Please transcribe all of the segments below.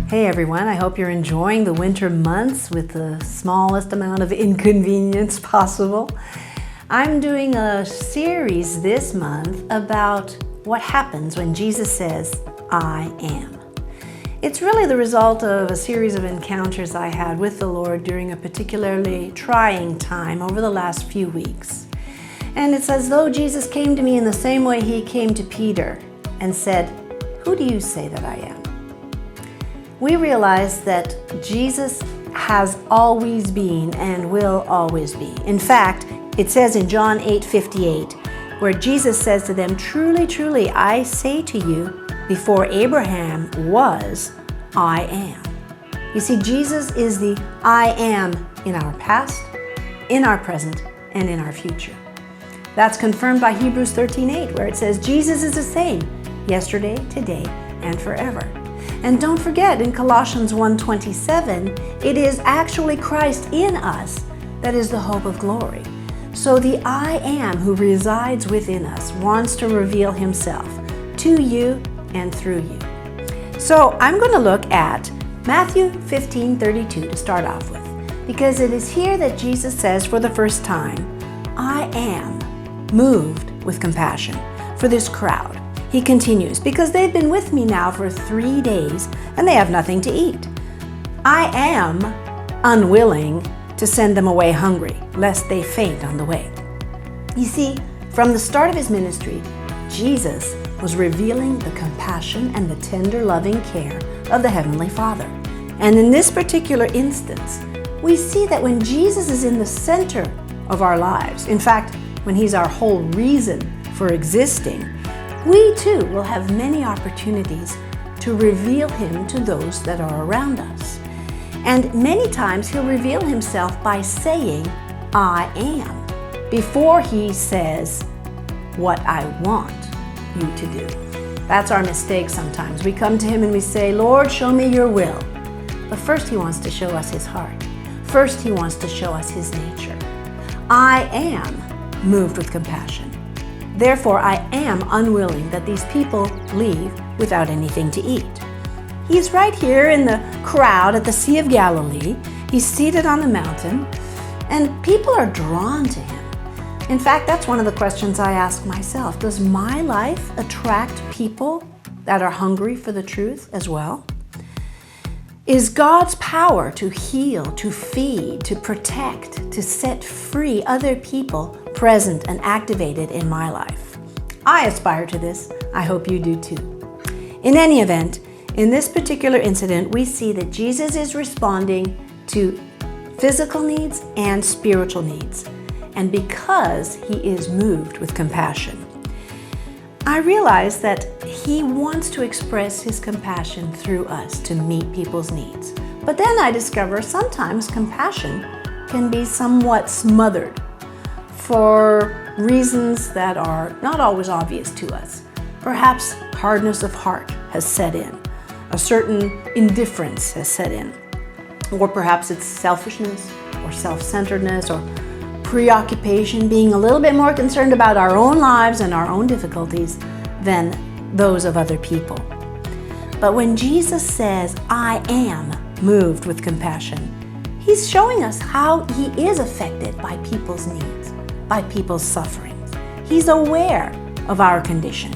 Hey everyone, I hope you're enjoying the winter months with the smallest amount of inconvenience possible. I'm doing a series this month about what happens when Jesus says, I am. It's really the result of a series of encounters I had with the Lord during a particularly trying time over the last few weeks. And it's as though Jesus came to me in the same way he came to Peter and said, "Who do you say that I am?" We realize that Jesus has always been and will always be. In fact, it says in John 8:58, where Jesus says to them, "Truly, truly, I say to you, before Abraham was, I am." You see, Jesus is the I am in our past, in our present, and in our future. That's confirmed by Hebrews 13:8, where it says, Jesus is the same yesterday, today, and forever. And don't forget, in Colossians 1:27, it is actually Christ in us that is the hope of glory. So the I am who resides within us wants to reveal himself to you and through you. So I'm going to look at Matthew 15:32 to start off with, because it is here that Jesus says for the first time, I am moved with compassion for this crowd. He continues, because they've been with me now for 3 days and they have nothing to eat. I am unwilling to send them away hungry, lest they faint on the way. You see, from the start of his ministry, Jesus was revealing the compassion and the tender loving care of the Heavenly Father. And in this particular instance, we see that when Jesus is in the center of our lives, in fact, when he's our whole reason for existing, we too will have many opportunities to reveal him to those that are around us. And many times he'll reveal himself by saying, I am, before he says what I want you to do. That's our mistake sometimes. We come to him and we say, Lord, show me your will. But first he wants to show us his heart. First he wants to show us his nature. I am moved with compassion. Therefore, I am unwilling that these people leave without anything to eat. He's right here in the crowd at the Sea of Galilee. He's seated on the mountain, and people are drawn to him. In fact, that's one of the questions I ask myself. Does my life attract people that are hungry for the truth as well? Is God's power to heal, to feed, to protect, to set free other people present and activated in my life? I aspire to this. I hope you do too. In any event, in this particular incident, we see that Jesus is responding to physical needs and spiritual needs, and because he is moved with compassion. I realize that he wants to express his compassion through us to meet people's needs. But then I discover sometimes compassion can be somewhat smothered for reasons that are not always obvious to us. Perhaps hardness of heart has set in, a certain indifference has set in, or perhaps it's selfishness or self-centeredness or preoccupation, being a little bit more concerned about our own lives and our own difficulties than those of other people. But when Jesus says, I am moved with compassion, he's showing us how he is affected by people's needs, by people's sufferings. He's aware of our condition.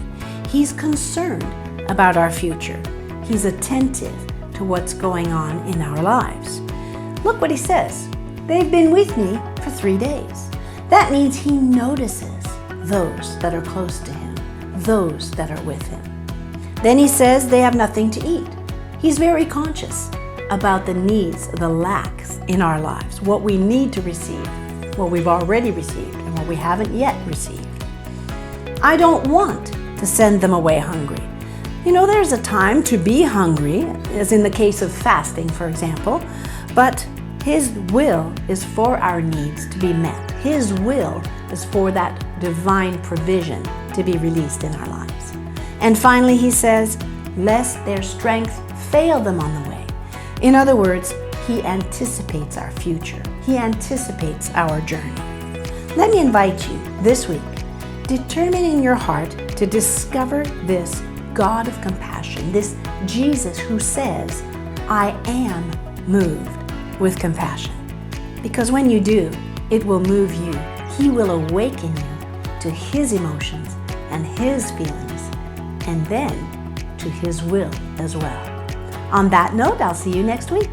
He's concerned about our future. He's attentive to what's going on in our lives. Look what he says. They've been with me for 3 days. That means he notices those that are close to him, those that are with him. Then he says they have nothing to eat. He's very conscious about the needs, the lacks in our lives, what we need to receive, what we've already received, and what we haven't yet received. I don't want to send them away hungry. You know, there's a time to be hungry, as in the case of fasting, for example, but his will is for our needs to be met. His will is for that divine provision to be released in our lives. And finally, he says, lest their strength fail them on the way. In other words, he anticipates our future. He anticipates our journey. Let me invite you this week, determine in your heart to discover this God of compassion, this Jesus who says, I am moved with compassion. Because when you do, it will move you. He will awaken you to His emotions and His feelings, and then to His will as well. On that note, I'll see you next week.